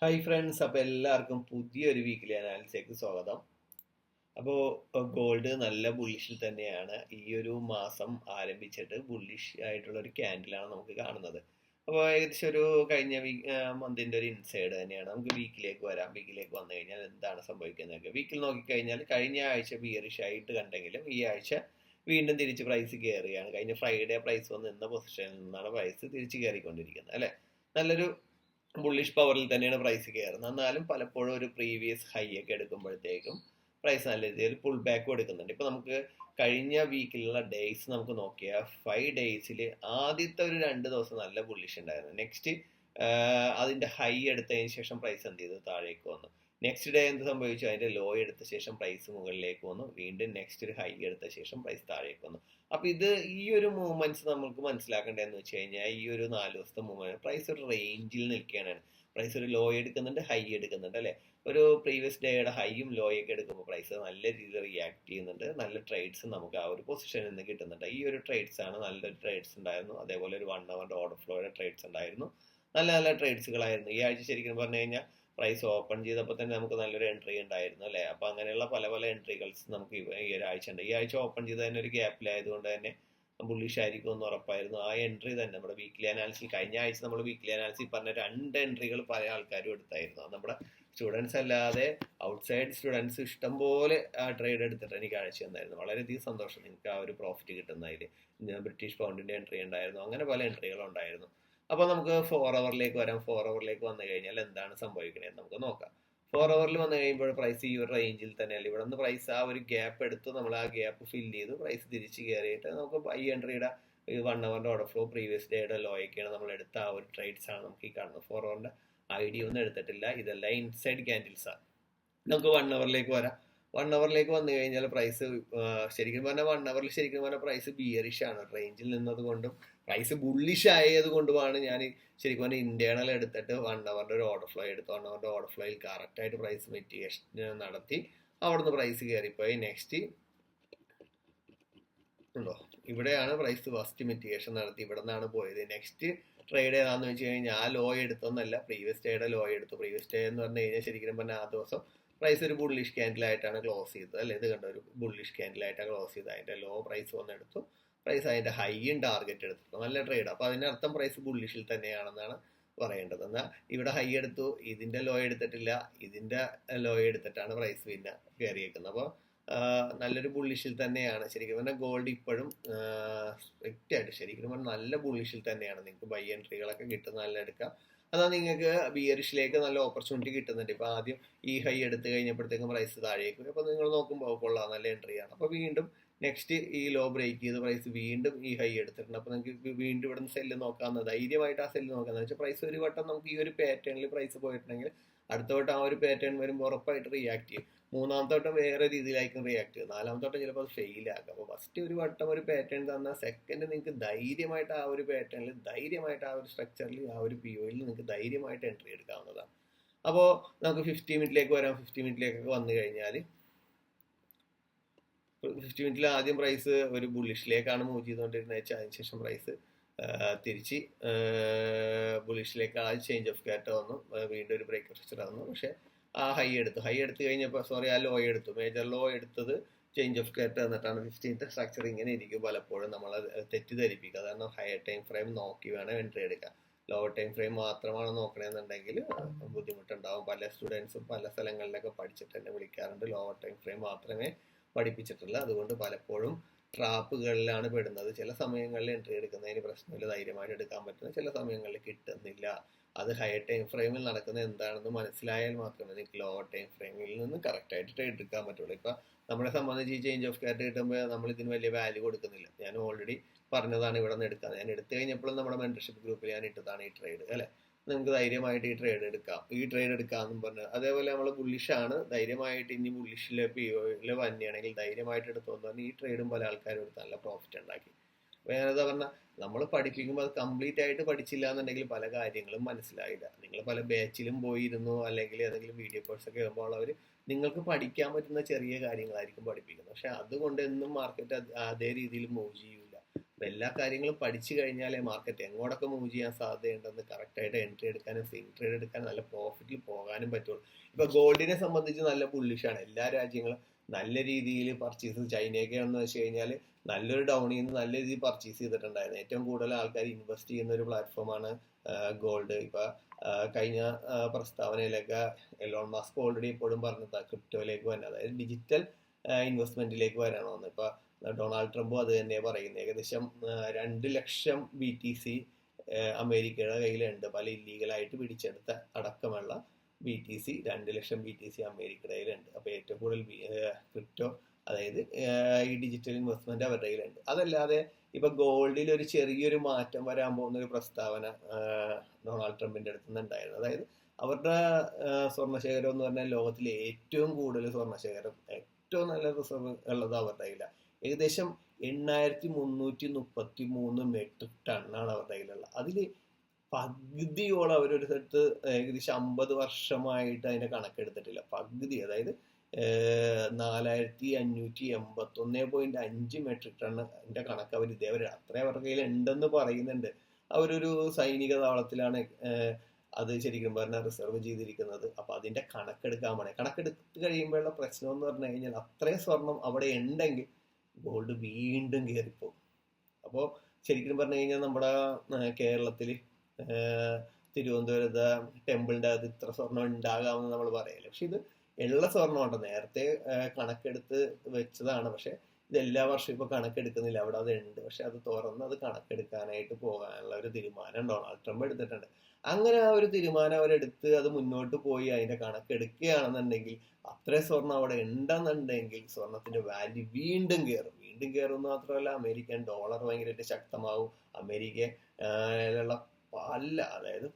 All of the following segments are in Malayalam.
ഹായ് ഫ്രണ്ട്സ്, അപ്പോൾ എല്ലാവർക്കും പുതിയൊരു വീക്കിലി അനാലിസിലേക്ക് സ്വാഗതം. അപ്പോൾ ഗോൾഡ് നല്ല ബുള്ളിഷിൽ തന്നെയാണ് ഈ ഒരു മാസം ആരംഭിച്ചിട്ട്. ബുള്ളിഷ് ആയിട്ടുള്ള ഒരു ക്യാൻഡിലാണ് നമുക്ക് കാണുന്നത്. അപ്പോൾ ഏകദേശം ഒരു കഴിഞ്ഞ മന്തിൻ്റെ ഒരു ഇൻസൈഡ് തന്നെയാണ്. നമുക്ക് വീക്കിലേക്ക് വരാം. വീക്കിലേക്ക് വന്നു കഴിഞ്ഞാൽ എന്താണ് സംഭവിക്കുന്നത്? വീക്കിൽ നോക്കിക്കഴിഞ്ഞാൽ കഴിഞ്ഞ ആഴ്ച ബിയറിഷ് ആയിട്ട് കണ്ടെങ്കിലും ഈ ആഴ്ച വീണ്ടും തിരിച്ച് പ്രൈസ് കയറുകയാണ്. കഴിഞ്ഞ ഫ്രൈഡേ പ്രൈസ് വന്ന് നിന്ന പൊസിഷനിൽ നിന്നാണ് പ്രൈസ് തിരിച്ച് കയറിക്കൊണ്ടിരിക്കുന്നത് അല്ലേ. നല്ലൊരു ബുള്ളിഷ് പവറിൽ തന്നെയാണ് പ്രൈസ് കയറുന്നത്. എന്നാലും പലപ്പോഴും ഒരു പ്രീവിയസ് ഹൈ ഒക്കെ എടുക്കുമ്പോഴത്തേക്കും പ്രൈസ് നല്ല രീതിയിൽ പുൾ ബാക്കും എടുക്കുന്നുണ്ട്. ഇപ്പൊ നമുക്ക് കഴിഞ്ഞ വീക്കിലുള്ള ഡേയ്സ് നമുക്ക് നോക്കിയാൽ 5 ഡേയ്സിൽ ആദ്യത്തെ ഒരു 2 ദിവസം നല്ല ബുള്ളിഷ് ഉണ്ടായിരുന്നു. നെക്സ്റ്റ് അതിന്റെ ഹൈ എടുത്തതിന് ശേഷം പ്രൈസ് എന്ത് ചെയ്തു? താഴേക്ക് വന്നു. നെക്സ്റ്റ് ഡേ എന്ത് സംഭവിച്ചു? അതിന്റെ ലോ എടുത്ത ശേഷം പ്രൈസ് മുകളിലേക്ക് വന്നു. വീണ്ടും നെക്സ്റ്റ് ഒരു ഹൈ എടുത്ത ശേഷം പ്രൈസ് താഴേക്ക് വന്നു. അപ്പൊ ഈ ഒരു മൂവ്മെന്റ്സ് നമുക്ക് മനസ്സിലാക്കേണ്ടതെന്ന് വെച്ച് കഴിഞ്ഞാൽ ഈ ഒരു 4 ദിവസത്തെ മൂവ്മെന്റ് പ്രൈസ് ഒരു റേഞ്ചിൽ നിൽക്കുകയാണ്. പ്രൈസ് ഒരു ലോ എടുക്കുന്നുണ്ട്, ഹൈ എടുക്കുന്നുണ്ട് അല്ലെ. ഒരു പ്രീവിയസ് ഡേയുടെ ഹൈയും ലോയൊക്കെ എടുക്കുമ്പോൾ പ്രൈസ് നല്ല രീതിയിൽ റിയാക്ട് ചെയ്യുന്നുണ്ട്. നല്ല ട്രേഡ്സ് നമുക്ക് ആ ഒരു പൊസിഷനിൽ നിന്ന് കിട്ടുന്നുണ്ട്. ഈ ഒരു ട്രേഡ്സ് ആണ് നല്ലൊരു ട്രേഡ്സ് ഉണ്ടായിരുന്നു. അതേപോലെ ഒരു 1 അവർ ഓർഡർ ഫ്ലോയുടെ ട്രേഡ്സ് ഉണ്ടായിരുന്നു. നല്ല നല്ല ട്രേഡ്സുകളായിരുന്നു. ഈ ആഴ്ച ശരിക്കും പറഞ്ഞു കഴിഞ്ഞാൽ പ്രൈസ് ഓപ്പൺ ചെയ്തപ്പോൾ തന്നെ നമുക്ക് നല്ലൊരു എൻട്രി ഉണ്ടായിരുന്നു അല്ലേ. അപ്പൊ അങ്ങനെയുള്ള പല പല എൻട്രികൾസ് നമുക്ക് ഈ ഒരു ആഴ്ച ഉണ്ട്. ഈ ആഴ്ച ഓപ്പൺ ചെയ്ത് തന്നെ ഒരു ഗ്യാപ്പിലായതുകൊണ്ട് തന്നെ ബുള്ളിഷ് ആയിരിക്കും എന്ന് ഉറപ്പായിരുന്നു. ആ എൻട്രി തന്നെ നമ്മുടെ വീക്ക്ലി അനാലിസിൽ കഴിഞ്ഞ ആഴ്ച നമ്മൾ വീക്ക്ലി അനാലിസിൽ പറഞ്ഞ 2 എൻട്രികൾ പല ആൾക്കാരും എടുത്തായിരുന്നു. അത് നമ്മുടെ സ്റ്റുഡൻസ് അല്ലാതെ ഔട്ട്സൈഡ് സ്റ്റുഡൻസ് ഇഷ്ടംപോലെ ആ ട്രേഡ് എടുത്തിട്ട് എനിക്ക് ആഴ്ച തന്നായിരുന്നു. വളരെയധികം സന്തോഷം നിങ്ങൾക്ക് ആ ഒരു പ്രോഫിറ്റ് കിട്ടുന്നതിൽ. ബ്രിട്ടീഷ് പൗണ്ടിന്റെ എൻട്രി ഉണ്ടായിരുന്നു. അങ്ങനെ പല എൻട്രികളും ഉണ്ടായിരുന്നു. അപ്പൊ നമുക്ക് 4 അവറിലേക്ക് വരാം. 4 അവറിലേക്ക് വന്നു കഴിഞ്ഞാൽ എന്താണ് സംഭവിക്കണേന്ന് നമുക്ക് നോക്കാം. 4 അവറിൽ വന്നു കഴിയുമ്പോൾ പ്രൈസ് ഈ ഒരു റേഞ്ചിൽ തന്നെയല്ല. ഇവിടെ നിന്ന് പ്രൈസ് ആ ഒരു ഗ്യാപ്പ് എടുത്ത് നമ്മൾ ആ ഗ്യാപ്പ് ഫില്ല് ചെയ്ത് പ്രൈസ് തിരിച്ച് കയറിയിട്ട് നമുക്ക് ബൈ എൻട്രിയുടെ 1 അവറിന്റെ ഓർഡർ ഫ്ലോ പ്രീവിയസ് ഡേയുടെ ലോയൊക്കെയാണ് നമ്മൾ എടുത്ത ആ ഒരു ട്രേഡ്സ് ആണ് നമുക്ക് ഈ കാണുന്നത്. 4 അവറിന്റെ ഐഡിയ ഒന്നും എടുത്തിട്ടില്ല. ഇതെല്ലാം ഇൻസൈഡ് ക്യാൻഡിൽസ് ആണ്. നമുക്ക് 1 അവറിലേക്ക് വരാം. 1 അവറിലേക്ക് വന്നു കഴിഞ്ഞാൽ പ്രൈസ് ശരിക്കും പറഞ്ഞാൽ 1 അവറിൽ ശരിക്കും പറഞ്ഞാൽ പ്രൈസ് ബിയറിഷ് ആണ്. റേഞ്ചിൽ നിന്നത് കൊണ്ടും പ്രൈസ് ബുള്ളിഷ് ആയത് കൊണ്ടുമാണ് ഞാൻ ശരിക്കും പറഞ്ഞാൽ ഇന്റേണൽ എടുത്തിട്ട് 1 അവറിന്റെ ഒരു ഓർഡർ ഫ്ലോ എടുത്തു. 1 അവറിന്റെ ഓർഡർ ഫ്ലോയിൽ കറക്റ്റ് ആയിട്ട് പ്രൈസ് മിറ്റിഗേഷൻ നടത്തി അവിടുന്ന് പ്രൈസ് കയറിപ്പോയി. നെക്സ്റ്റ് ഉണ്ടോ, ഇവിടെയാണ് പ്രൈസ് ഫസ്റ്റ് മിറ്റിഗേഷൻ നടത്തി. ഇവിടെ നിന്നാണ് പോയത്. നെക്സ്റ്റ് ട്രേഡ് ഏതാന്ന് വെച്ച് കഴിഞ്ഞാൽ ആ ലോ എടുത്തൊന്നല്ല, പ്രീവിയസ് ഡേയുടെ ലോ എടുത്തു. പ്രീവിയസ് ഡേ എന്ന് പറഞ്ഞു കഴിഞ്ഞാൽ ശരിക്കും പറഞ്ഞാൽ ആ ദിവസം പ്രൈസ് ഒരു ബുള്ളിഷ് ക്യാൻഡിലായിട്ടാണ് ക്ലോസ് ചെയ്തത് അല്ലെ. ഇത് കണ്ട ഒരു ബുള്ളിഷ് ക്യാൻഡിലായിട്ടാണ് ക്ലോസ് ചെയ്തത്. അതിന്റെ ലോ പ്രൈസ് വന്നെടുത്തു, പ്രൈസ് അതിന്റെ ഹൈയും ടാർഗറ്റ് എടുത്തു. നല്ല ട്രേഡ്. അപ്പൊ അതിനർത്ഥം പ്രൈസ് ബുള്ളിഷിൽ തന്നെയാണെന്നാണ് പറയേണ്ടത്. എന്നാൽ ഇവിടെ ഹൈ എടുത്തു, ഇതിന്റെ ലോ എടുത്തിട്ടില്ല, ഇതിന്റെ ലോ എടുത്തിട്ടാണ് പ്രൈസ് പിന്നെ കയറിയേക്കുന്നത്. അപ്പോൾ നല്ലൊരു ബുള്ളിഷിൽ തന്നെയാണ്. ശരിക്കും പറഞ്ഞാൽ ഗോൾഡ് ഇപ്പോഴും സ്ട്രിക്റ്റ് ആയിട്ട് ശരിക്കും പറഞ്ഞാൽ നല്ല ബുള്ളിഷിൽ തന്നെയാണ്. നിങ്ങൾക്ക് ബൈ എൻട്രികളൊക്കെ കിട്ടുന്ന നല്ല എടുക്കാം. അതാ നിങ്ങൾക്ക് ബിയറിഷിലേക്ക് നല്ല ഓപ്പർച്യൂണിറ്റി കിട്ടുന്നുണ്ട്. ഇപ്പൊ ആദ്യം ഈ ഹൈ എടുത്തു കഴിഞ്ഞപ്പോഴത്തേക്കും പ്രൈസ് താഴേക്ക് വരും. അപ്പൊ നിങ്ങൾ നോക്കുമ്പോൾ കൊള്ളാം, നല്ല എൻട്രിയാണ്. അപ്പൊ വീണ്ടും നെക്സ്റ്റ് ഈ ലോ ബ്രേക്ക് ചെയ്ത് പ്രൈസ് വീണ്ടും ഈ ഹൈ എടുത്തിട്ടുണ്ട്. അപ്പൊ നിങ്ങൾക്ക് വീണ്ടും ഇവിടെ നിന്ന് സെല്ല് നോക്കാവുന്ന, ധൈര്യമായിട്ട് ആ സെല്ല് നോക്കാന്ന് വെച്ചാൽ പ്രൈസ് ഒരു വട്ടം നമുക്ക് ഈ ഒരു പാറ്റേണിൽ പ്രൈസ് പോയിട്ടുണ്ടെങ്കിൽ അടുത്ത വട്ടം ആ ഒരു പാറ്റേൺ വരുമ്പോൾ ഉറപ്പായിട്ട് റിയാക്ട് ചെയ്യും. മൂന്നാമത്തെ വട്ടം വേറെ രീതിയിലായിരിക്കും റിയാക്ട് ചെയ്യും. നാലാമത്തെ വട്ടം ചിലപ്പോൾ അത് ഫെയിൽ ആക്കാം. അപ്പോൾ ഫസ്റ്റ് ഒരു വട്ടം ഒരു പാറ്റേൺ തന്നാൽ സെക്കൻഡ് നിങ്ങൾക്ക് ധൈര്യമായിട്ട് ആ ഒരു പാറ്റേണിൽ, ധൈര്യമായിട്ട് ആ ഒരു സ്ട്രക്ചറിൽ, ആ ഒരു പി ഒയിൽ നിങ്ങൾക്ക് ധൈര്യമായിട്ട് എൻട്രി എടുക്കാവുന്നതാണ്. അപ്പോൾ നമുക്ക് 50 മിനിറ്റിലേക്ക് വരാം. 50 മിനിറ്റിലേക്കൊക്കെ വന്നു കഴിഞ്ഞാൽ 50 മിനിറ്റിൽ ആദ്യം പ്രൈസ് ഒരു ബുള്ളിഷിലേക്കാണ് മൂവ് ചെയ്തുകൊണ്ടിരുന്നത്. അതിനുശേഷം പ്രൈസ് തിരിച്ച് ബുള്ളിഷിലേക്ക് ആ ചേഞ്ച് ഓഫ് കാറ്റ് വന്നു. വീണ്ടും ഒരു ബ്രേക്ക് സ്ട്രക്ചർ വന്നു. പക്ഷെ ആ ഹൈ എടുത്തു കഴിഞ്ഞപ്പോൾ ആ ലോ എടുത്തു. മേജർ ലോ എടുത്തത് ചേഞ്ച് ഓഫ് കാറ്റ് എന്നിട്ടാണ്. 15th സ്ട്രക്ചർ ഇങ്ങനെ ഇരിക്കും. പലപ്പോഴും നമ്മൾ തെറ്റിദ്ധരിപ്പിക്കുക. കാരണം ഹയർ ടൈം ഫ്രെയിം നോക്കി വേണം എൻട്രി എടുക്കാം. ലോവർ ടൈം ഫ്രെയിം മാത്രമാണ് നോക്കണമെന്നുണ്ടെങ്കിൽ ബുദ്ധിമുട്ടുണ്ടാവും. പല സ്റ്റുഡൻസും പല സ്ഥലങ്ങളിലൊക്കെ പഠിച്ചിട്ട് എന്നെ വിളിക്കാറുണ്ട്. ലോവർ ടൈം ഫ്രെയിം മാത്രമേ പഠിപ്പിച്ചിട്ടുള്ളൂ. അതുകൊണ്ട് പലപ്പോഴും ട്രാപ്പുകളിലാണ് പെടുന്നത്. ചില സമയങ്ങളിൽ എൻട്രി എടുക്കുന്നതിന് പ്രശ്നമില്ല, ധൈര്യമായിട്ട് എടുക്കാൻ പറ്റുന്ന ചില സമയങ്ങളിൽ കിട്ടുന്നില്ല. അത് ഹയർ ടൈം ഫ്രെയിമിൽ നടക്കുന്നത് എന്താണെന്ന് മനസ്സിലായാൽ മാത്രമേ നിങ്ങൾക്ക് ലോവർ ടൈം ഫ്രെയിമിൽ നിന്ന് കറക്റ്റ് ആയിട്ട് ട്രേഡ് എടുക്കാൻ പറ്റുള്ളൂ. ഇപ്പൊ നമ്മളെ സംബന്ധിച്ച് ഈ ചേഞ്ച് ഓഫ് കാറ്റ് കിട്ടുമ്പോൾ നമ്മൾ ഇതിന് വലിയ വാല്യൂ കൊടുക്കുന്നില്ല. ഞാൻ ഓൾറെഡി പറഞ്ഞതാണ് ഇവിടെ നിന്ന് എടുക്കാൻ. ഞാൻ എടുത്തു കഴിഞ്ഞപ്പോഴും നമ്മുടെ മെന്റർഷിപ്പ് ഗ്രൂപ്പിൽ ഞാൻ ഇട്ടതാണ് ഈ ട്രേഡ് അല്ലെ. നിങ്ങൾക്ക് ധൈര്യമായിട്ട് ഈ ട്രേഡ് എടുക്കാമെന്നും പറഞ്ഞു. അതേപോലെ നമ്മൾ ബുള്ളിഷാണ്, ധൈര്യമായിട്ട് ഇനി ബുള്ളിഷിലെ പിഒയില് വന്നെയാണെങ്കിൽ ധൈര്യമായിട്ട് എടുത്തോന്ന് പറഞ്ഞാൽ ഈ ട്രേഡും പല ആൾക്കാരും എടുത്ത് നല്ല പ്രോഫിറ്റ് ഉണ്ടാക്കി. വേറെന്താ പറഞ്ഞാൽ നമ്മൾ പഠിപ്പിക്കുമ്പോൾ അത് കംപ്ലീറ്റ് ആയിട്ട് പഠിച്ചില്ല എന്നുണ്ടെങ്കിൽ പല കാര്യങ്ങളും മനസ്സിലായില്ല. നിങ്ങൾ പല ബാച്ചിലും പോയിരുന്നു അല്ലെങ്കിൽ ഏതെങ്കിലും വീഡിയോ കോഴ്സ് ഒക്കെ ആകുമ്പോൾ അവർ നിങ്ങൾക്ക് പഠിക്കാൻ പറ്റുന്ന ചെറിയ കാര്യങ്ങളായിരിക്കും പഠിപ്പിക്കുന്നത്. പക്ഷെ അതുകൊണ്ട് എന്നും മാർക്കറ്റ് അതേ രീതിയിൽ മൂവ് ചെയ്യൂല. അപ്പൊ എല്ലാ കാര്യങ്ങളും പഠിച്ചു കഴിഞ്ഞാലേ മാർക്കറ്റ് എങ്ങോട്ടൊക്കെ മൂവ് ചെയ്യാൻ സാധ്യതയുണ്ടെന്ന് കറക്റ്റായിട്ട് എൻട്രി എടുക്കാനും സ്വിംഗ് ട്രേഡ് എടുക്കാനും നല്ല പ്രോഫിറ്റിൽ പോകാനും പറ്റുള്ളൂ. ഇപ്പൊ ഗോൾഡിനെ സംബന്ധിച്ച് നല്ല ബുള്ളിഷാണ്. എല്ലാ രാജ്യങ്ങളും നല്ല രീതിയിൽ പർച്ചേസ്, ചൈനയൊക്കെ എന്ന് വെച്ച് കഴിഞ്ഞാൽ നല്ലൊരു ഡൗണിൽ നിന്ന് നല്ല രീതിയിൽ പർച്ചേസ് ചെയ്തിട്ടുണ്ടായിരുന്നു. ഏറ്റവും കൂടുതൽ ആൾക്കാർ ഇൻവെസ്റ്റ് ചെയ്യുന്ന ഒരു പ്ലാറ്റ്ഫോമാണ് ഗോൾഡ്. ഇപ്പൊ കഴിഞ്ഞ പ്രസ്താവനയിലൊക്കെ എലോൺ മസ്ക് ഓൾറെഡി എപ്പോഴും പറഞ്ഞത് ക്രിപ്റ്റോയിലേക്ക് വരണം, അതായത് ഡിജിറ്റൽ ഇൻവെസ്റ്റ്മെന്റിലേക്ക് വരണമെന്ന്. ഇപ്പൊ ഡൊണാൾഡ് ട്രംപും അത് തന്നെ പറയുന്നത്. ഏകദേശം 2 ലക്ഷം BTC അമേരിക്കയുടെ കയ്യിലുണ്ട്. പല ഇല്ലീഗലായിട്ട് പിടിച്ചെടുത്ത അടക്കമുള്ള BTC 2 ലക്ഷം BTC അമേരിക്കയുടെ കയ്യിലുണ്ട്. അപ്പൊ ഏറ്റവും കൂടുതൽ ക്രിപ്റ്റോ, അതായത് ഈ ഡിജിറ്റൽ ഇൻവെസ്റ്റ്മെന്റ് അവരുടെ കയ്യിലുണ്ട്. അതല്ലാതെ ഇപ്പൊ ഗോൾഡിൽ ഒരു ചെറിയൊരു മാറ്റം വരാൻ പോകുന്ന ഒരു പ്രസ്താവന ഡൊണാൾഡ് ട്രംപിന്റെ അടുത്ത് നിന്നുണ്ടായിരുന്നു. അതായത് അവരുടെ സ്വർണ്ണശേഖരം എന്ന് പറഞ്ഞാൽ ലോകത്തിലെ ഏറ്റവും കൂടുതൽ സ്വർണ്ണശേഖരം, ഏറ്റവും നല്ല റിസർവ് ഉള്ളത് അവരുടെ കയ്യിലാണ്. ഏകദേശം 8333 മെട്രിക് ടണ്ണാണ് അവരുടെ കയ്യിലുള്ളത്. അതിൽ പകുതിയോളം അവരൊരു സ്ഥലത്ത് ഏകദേശം 50 വർഷമായിട്ട് അതിന്റെ കണക്കെടുത്തിട്ടില്ല. പകുതി, അതായത് 4581.5 മെട്രിക് ടണ്ണിന്റെ കണക്ക് അവർ ഇതേവരെ അത്ര അവരുടെ കയ്യിൽ ഉണ്ടെന്ന് പറയുന്നുണ്ട്. അവരൊരു സൈനിക താവളത്തിലാണ് അത് ശരിക്കും പറഞ്ഞാൽ റിസർവ് ചെയ്തിരിക്കുന്നത്. അപ്പൊ അതിന്റെ കണക്കെടുക്കാൻ വേണേ, കണക്കെടുത്ത് കഴിയുമ്പോഴുള്ള പ്രശ്നം എന്ന് പറഞ്ഞു കഴിഞ്ഞാൽ അത്രയും സ്വർണം അവിടെ ഉണ്ടെങ്കിൽ ഗോൾഡ് വീണ്ടും കയറിപ്പോകും. അപ്പോൾ ശരിക്കും പറഞ്ഞു കഴിഞ്ഞാൽ നമ്മുടെ കേരളത്തില് തിരുവനന്തപുരത്ത് ടെമ്പിളിന്റെ അത് ഇത്ര സ്വർണം ഉണ്ടാകാമെന്ന് നമ്മൾ പറയല്ലേ. പക്ഷെ ഇത് ഉള്ള സ്വർണം ഉണ്ട്, നേരത്തെ കണക്കെടുത്ത് വെച്ചതാണ്. പക്ഷെ ഇത് എല്ലാ വർഷവും ഇപ്പൊ കണക്കെടുക്കുന്നില്ല, അവിടെ അത് ഉണ്ട്. പക്ഷെ അത് തുറന്ന് അത് കണക്കെടുക്കാനായിട്ട് പോകാനുള്ള ഒരു തീരുമാനം ഡൊണാൾഡ് ട്രംപ് എടുത്തിട്ടുണ്ട്. അങ്ങനെ ആ ഒരു തീരുമാനം അവരെടുത്ത് അത് മുന്നോട്ട് പോയി അതിന്റെ കണക്കെടുക്കുകയാണെന്നുണ്ടെങ്കിൽ, അത്രയും സ്വർണം അവിടെ ഉണ്ടെന്നുണ്ടെങ്കിൽ സ്വർണത്തിന്റെ വാല്യൂ വീണ്ടും കയറും. വീണ്ടും കയറും എന്ന് മാത്രമല്ല, അമേരിക്കൻ ഡോളർ ഭയങ്കരമായിട്ട് ശക്തമാവും. അമേരിക്കയിലുള്ള അതായത്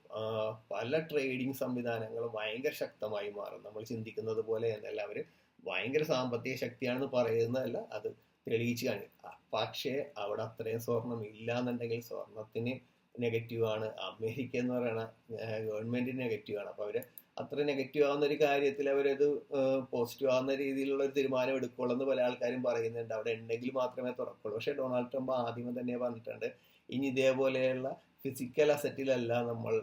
പല ട്രേഡിംഗ് സംവിധാനങ്ങളും ഭയങ്കര ശക്തമായി മാറും. നമ്മൾ ചിന്തിക്കുന്നത് പോലെ എന്നല്ല, അവര് ഭയങ്കര സാമ്പത്തിക ശക്തിയാണെന്ന് പറയുന്നതല്ല, അത് തെളിയിച്ച് കാണിക്കും. പക്ഷേ അവിടെ അത്രയും സ്വർണം ഇല്ല എന്നുണ്ടെങ്കിൽ സ്വർണത്തിന് നെഗറ്റീവാണ്. അമേരിക്ക എന്ന് പറയുന്ന ഗവൺമെന്റിന് നെഗറ്റീവാണ്. അപ്പൊ അവര് അത്ര നെഗറ്റീവ് ആവുന്ന ഒരു കാര്യത്തിൽ അവരത് പോസിറ്റീവ് ആവുന്ന രീതിയിലുള്ള ഒരു തീരുമാനം എടുക്കുള്ളൂ എന്ന് പല ആൾക്കാരും പറയുന്നുണ്ട്. അവിടെ ഉണ്ടെങ്കിൽ മാത്രമേ തുറക്കുള്ളൂ. പക്ഷെ ഡൊണാൾഡ് ട്രംപ് ആദ്യമേ തന്നെ പറഞ്ഞിട്ടുണ്ട്, ഇനി ഇതേപോലെയുള്ള ഫിസിക്കൽ അസറ്റിലല്ല നമ്മൾ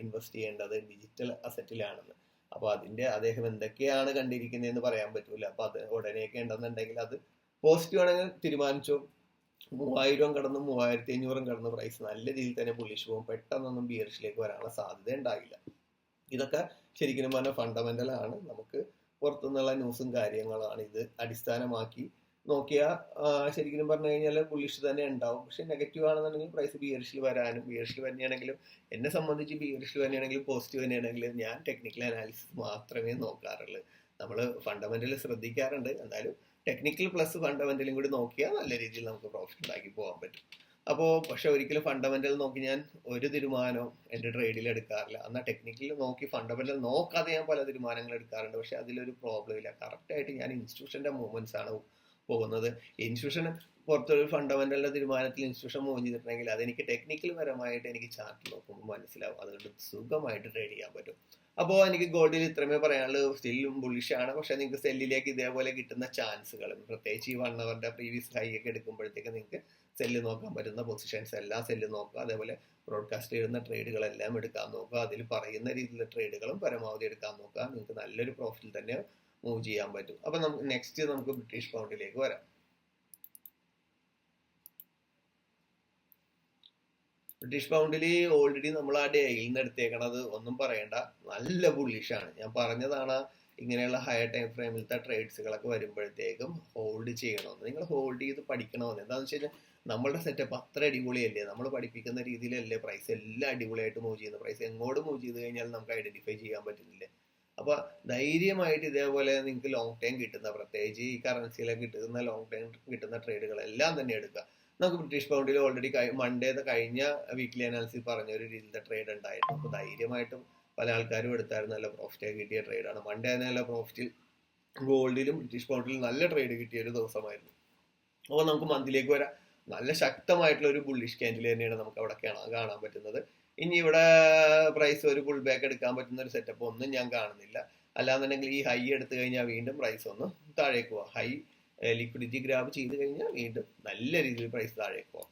ഇൻവെസ്റ്റ് ചെയ്യേണ്ടത്, ഡിജിറ്റൽ അസറ്റിലാണെന്ന്. അപ്പൊ അതിന്റെ അദ്ദേഹം എന്തൊക്കെയാണ് കണ്ടിരിക്കുന്നതെന്ന് പറയാൻ പറ്റൂല. അപ്പൊ അത് ഉടനെയൊക്കെ ഉണ്ടെന്നുണ്ടെങ്കിൽ അത് പോസിറ്റീവ് ആണെങ്കിൽ തീരുമാനിച്ചു 3000 കടന്ന് 3500 കടന്ന് പ്രൈസ് നല്ല രീതിയിൽ തന്നെ ബുള്ളിഷ് പോകും. പെട്ടെന്നൊന്നും ബിയറിഷിലേക്ക് വരാനുള്ള സാധ്യത ഉണ്ടാകില്ല. ഇതൊക്കെ ശരിക്കും പറഞ്ഞാൽ ഫണ്ടമെന്റൽ ആണ്. നമുക്ക് പുറത്തുനിന്നുള്ള ന്യൂസും കാര്യങ്ങളാണ് ഇത് അടിസ്ഥാനമാക്കി നോക്കിയാൽ ശരിക്കും പറഞ്ഞു കഴിഞ്ഞാൽ ബുള്ളിഷ് തന്നെ ഉണ്ടാവും. പക്ഷെ നെഗറ്റീവ് ആണെന്നുണ്ടെങ്കിൽ പ്രൈസ് ബിയറിഷിൽ വരാനും, ബിയറിഷിൽ തന്നെയാണെങ്കിലും എന്നെ സംബന്ധിച്ച് ബിയറിഷിൽ തന്നെയാണെങ്കിലും പോസിറ്റീവ് തന്നെയാണെങ്കിലും ഞാൻ ടെക്നിക്കൽ അനാലിസിസ് മാത്രമേ നോക്കാറുള്ളൂ. നമ്മൾ ഫണ്ടമെന്റൽ ശ്രദ്ധിക്കാറുണ്ട്. എന്തായാലും ടെക്നിക്കൽ പ്ലസ് ഫണ്ടമെന്റലും കൂടി നോക്കിയാൽ നല്ല രീതിയിൽ നമുക്ക് പ്രോഫിറ്റ് ഉണ്ടാക്കി പോകാൻ പറ്റും. അപ്പോൾ പക്ഷെ ഒരിക്കലും ഫണ്ടമെന്റൽ നോക്കി ഞാൻ ഒരു തീരുമാനവും എൻ്റെ ട്രേഡിൽ എടുക്കാറില്ല. എന്നാൽ ടെക്നിക്കൽ നോക്കി ഫണ്ടമെന്റൽ നോക്കാതെ ഞാൻ പല തീരുമാനങ്ങൾ എടുക്കാറുണ്ട്. പക്ഷെ അതിലൊരു പ്രോബ്ലം ഇല്ല. കറക്റ്റായിട്ട് ഞാൻ ഇൻസ്റ്റിറ്റ്യൂഷന്റെ മൂവ്മെന്റ്സ് ആണ് പോകുന്നത്. ഇൻസ്റ്റിറ്റ്യൂഷൻ പുറത്തൊരു ഫണ്ടമെന്റലിന്റെ തീരുമാനത്തിൽ ഇൻസ്റ്റിറ്റ്യൂഷൻ മൂവ് ചെയ്തിട്ടുണ്ടെങ്കിൽ അതെനിക്ക് ടെക്നിക്കൽ പരമായിട്ട് എനിക്ക് ചാർട്ട് നോക്കുമ്പോൾ മനസ്സിലാവും. അതുകൊണ്ട് സുഖമായിട്ട് ട്രേഡ് ചെയ്യാൻ പറ്റും. അപ്പോൾ എനിക്ക് ഗോൾഡിൽ ഇത്രമേ പറയാനുള്ളൂ. സ്റ്റില്ലും ബുള്ളിഷ് ആണ്. പക്ഷെ നിങ്ങൾക്ക് സെല്ലിലേക്ക് ഇതേപോലെ കിട്ടുന്ന ചാൻസുകൾ, പ്രത്യേകിച്ച് ഈ 1 അവറിന്റെ പ്രീവിയസ് ഹൈ ഒക്കെ എടുക്കുമ്പോഴത്തേക്ക് നിങ്ങൾക്ക് സെല്ല് നോക്കാൻ പറ്റുന്ന പൊസിഷൻസ് എല്ലാം സെല്ല് നോക്കുക. അതേപോലെ ബ്രോഡ്കാസ്റ്റ് ചെയ്യുന്ന ട്രേഡുകളെല്ലാം എടുക്കാൻ നോക്കുക. അതിൽ പറയുന്ന രീതിയിലുള്ള ട്രേഡുകളും പരമാവധി എടുക്കാൻ നോക്കുക. നിങ്ങൾക്ക് നല്ലൊരു പ്രോഫിറ്റിൽ തന്നെ മൂവ് ചെയ്യാൻ പറ്റും. അപ്പൊ നെക്സ്റ്റ് നമുക്ക് ബ്രിട്ടീഷ് പൗണ്ടിലേക്ക് വരാം. ബ്രിട്ടീഷ് പൗണ്ടിൽ ഓൾറെഡി നമ്മൾ ആ ഡേയിൽ നിന്ന് എടുത്തേക്കണത് ഒന്നും പറയണ്ട, നല്ല ബുള്ളിഷാണ്. ഞാൻ പറഞ്ഞതാണ് ഇങ്ങനെയുള്ള ഹയർ ടൈം ഫ്രെയിമിലത്തെ ട്രേഡ്സുകളൊക്കെ വരുമ്പോഴത്തേക്കും ഹോൾഡ് ചെയ്യണമെന്ന്. നിങ്ങൾ ഹോൾഡ് ചെയ്ത് പഠിക്കണമെന്ന്. എന്താണെന്ന് വെച്ച് കഴിഞ്ഞാൽ നമ്മളുടെ സെറ്റപ്പ് അത്ര അടിപൊളിയല്ലേ, നമ്മൾ പഠിപ്പിക്കുന്ന രീതിയിലല്ലേ പ്രൈസ് എല്ലാം അടിപൊളിയായിട്ട് മൂവ് ചെയ്യുന്നത്. പ്രൈസ് എങ്ങോട്ട് മൂവ് ചെയ്ത് കഴിഞ്ഞാൽ നമുക്ക് ഐഡന്റിഫൈ ചെയ്യാൻ പറ്റുന്നില്ലേ. അപ്പൊ ധൈര്യമായിട്ട് ഇതേപോലെ നിങ്ങൾക്ക് ലോങ് ടൈം കിട്ടുന്ന, പ്രത്യേകിച്ച് ഈ കറൻസിയിലൊക്കെ കിട്ടുന്ന ലോങ് ടൈം കിട്ടുന്ന ട്രേഡുകളെല്ലാം തന്നെ എടുക്കുക. നമുക്ക് ബ്രിട്ടീഷ് പൗണ്ടിൽ ഓൾറെഡി മൺഡേ കഴിഞ്ഞ വീക്ക്ലി അനാലിസിസ് പറഞ്ഞ ഒരു രീതിയിലത്തെ ട്രേഡ് ഉണ്ടായിരുന്നു. അപ്പൊ ധൈര്യമായിട്ടും പല ആൾക്കാരും എടുത്തായിരുന്നു. നല്ല പ്രോഫിറ്റ് കിട്ടിയ ട്രേഡാണ്. മൺഡേ നല്ല പ്രോഫിറ്റിൽ ഗോൾഡിലും ബ്രിട്ടീഷ് പൗണ്ടിലും നല്ല ട്രേഡ് കിട്ടിയ ഒരു ദിവസമായിരുന്നു. അപ്പോൾ നമുക്ക് മന്തിലേക്ക് വരാം. നല്ല ശക്തമായിട്ടുള്ള ഒരു ബുള്ളിഷ് ക്യാൻഡിൽ തന്നെയാണ് നമുക്ക് അവിടെ കാണാൻ പറ്റുന്നത്. ഇനി ഇവിടെ പ്രൈസ് ഒരു പുൾ ബാക്ക് എടുക്കാൻ പറ്റുന്ന ഒരു സെറ്റപ്പ് ഒന്നും ഞാൻ കാണുന്നില്ല. അല്ലാന്നുണ്ടെങ്കിൽ ഈ ഹൈ എടുത്തു കഴിഞ്ഞാൽ വീണ്ടും പ്രൈസ് ഒന്ന് താഴേക്ക് പോവാം. ഹൈ ലിക്വിഡിറ്റി ഗ്രാബ് ചെയ്ത് കഴിഞ്ഞാൽ വീണ്ടും നല്ല രീതിയിൽ പ്രൈസ് താഴേക്ക് പോവാം.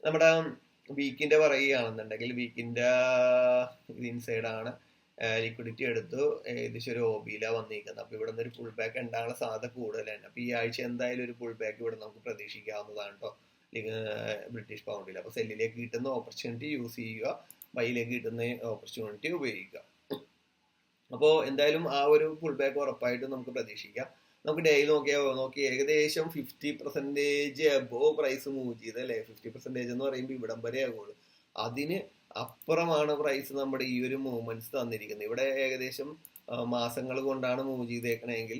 നമ്മുടെ വീക്കിന്റെ പറയുകയാണെന്നുണ്ടെങ്കിൽ വീക്കിന്റെ ഇൻസൈഡ് ആണ്. ലിക്വിഡിറ്റി എടുത്തു ഏകദേശം ഒരു OB-യിലാ വന്നിരിക്കുന്നത്. അപ്പൊ ഇവിടെ നിന്ന് ഒരു പുൾ ബാക്ക് ഉണ്ടാകാനുള്ള സാധ്യത കൂടുതലാണ്. അപ്പൊ ഈ ആഴ്ച എന്തായാലും ഒരു പുൾ ബാക്ക് ഇവിടെ നമുക്ക് പ്രതീക്ഷിക്കാവുന്നതാണ് കേട്ടോ ബ്രിട്ടീഷ് പൗണ്ടിൽ. അപ്പൊ സെല്ലിലേക്ക് കിട്ടുന്ന ഓപ്പർച്യൂണിറ്റി യൂസ് ചെയ്യുക, ബൈയിലേക്ക് കിട്ടുന്ന ഓപ്പർച്യൂണിറ്റി ഉപയോഗിക്കുക. അപ്പോൾ എന്തായാലും ആ ഒരു പുൾ ബാക്ക് ഉറപ്പായിട്ടും നമുക്ക് പ്രതീക്ഷിക്കാം. നമുക്ക് ഡെയിലി നോക്കി ഏകദേശം 50% അബോവ് പ്രൈസ് മൂവ് ചെയ്ത് അല്ലേ. 50% എന്ന് പറയുമ്പോൾ ഇവിടം വരെ ആകുള്ളൂ. അതിന് അപ്പുറമാണ് പ്രൈസ് നമ്മുടെ ഈ ഒരു മൂവ്മെന്റ്സ് തന്നിരിക്കുന്നത്. ഇവിടെ ഏകദേശം മാസങ്ങൾ കൊണ്ടാണ് മൂവ് ചെയ്തേക്കണമെങ്കിൽ